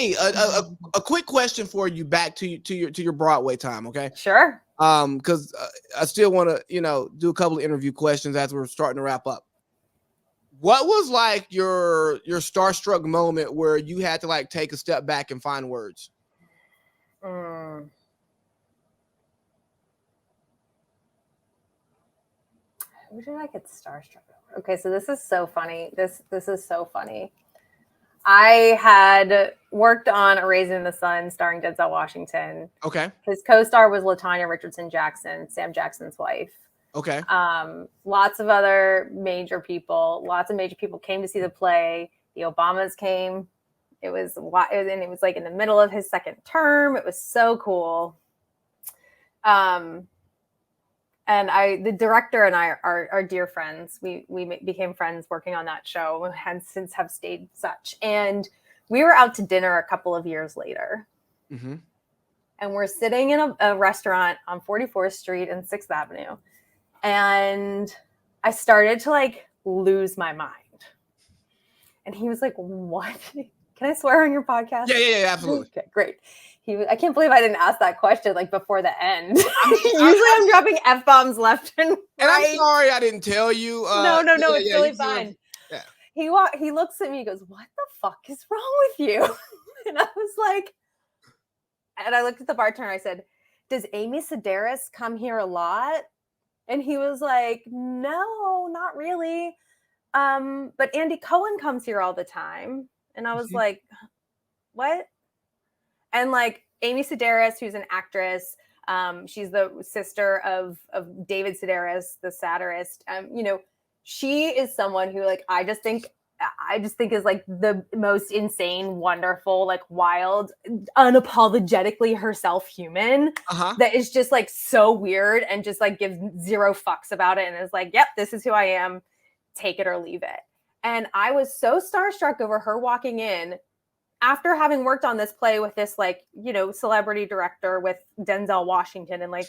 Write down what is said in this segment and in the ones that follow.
Hey, a quick question for you back to your Broadway time, okay? Sure. Because I still want to, do a couple of interview questions as we're starting to wrap up. What was like your starstruck moment where you had to like take a step back and find words? Mm. Who did I get starstruck over? Okay, so this is so funny. This is so funny. I had worked on A Raisin in the Sun starring Denzel Washington. Okay. His co-star was LaTanya Richardson Jackson, Sam Jackson's wife. Okay. Lots of other major people. Lots of major people came to see the play. The Obamas came. It was like in the middle of his second term. It was so cool. And the director and I are dear friends. We became friends working on that show, and since have stayed such. And we were out to dinner a couple of years later, and we're sitting in a restaurant on 44th Street and 6th Avenue, and I started to like lose my mind. And he was like, "What? Can I swear on your podcast?" Yeah, absolutely. Okay, great. I can't believe I didn't ask that question like before the end. Usually I'm dropping F-bombs left and right. And I'm sorry I didn't tell you. No, it's really fine. Yeah. He looks at me and goes, "What the fuck is wrong with you?" And I was like, and I looked at the bartender and I said, "Does Amy Sedaris come here a lot?" And he was like, "No, not really. But Andy Cohen comes here all the time." And I was like, "What?" And like Amy Sedaris, who's an actress, she's the sister of David Sedaris, the satirist. She is someone who like I just think is like the most insane, wonderful, like wild, unapologetically herself human that is just like so weird and just like gives zero fucks about it and is like, "Yep, this is who I am. Take it or leave it." And I was so starstruck over her walking in after having worked on this play with this like, celebrity director with Denzel Washington and like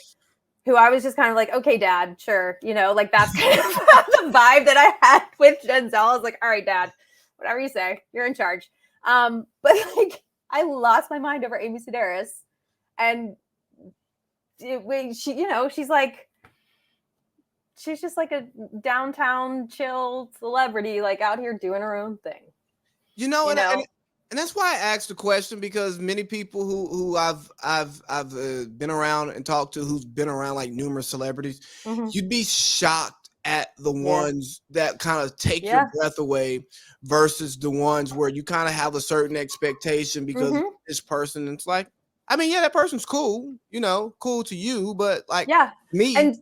who I was just kind of like, "Okay, Dad, sure." Like that's kind of the vibe that I had with Denzel. I was like, "All right, Dad, whatever you say, you're in charge." But like I lost my mind over Amy Sedaris, and she's just like a downtown chill celebrity, like out here doing her own thing. And that's why I asked the question, because many people who I've been around and talked to, who's been around like numerous celebrities, you'd be shocked at the ones that kind of take your breath away versus the ones where you kind of have a certain expectation because this person. It's like, I mean, that person's cool, cool to you, but like me. And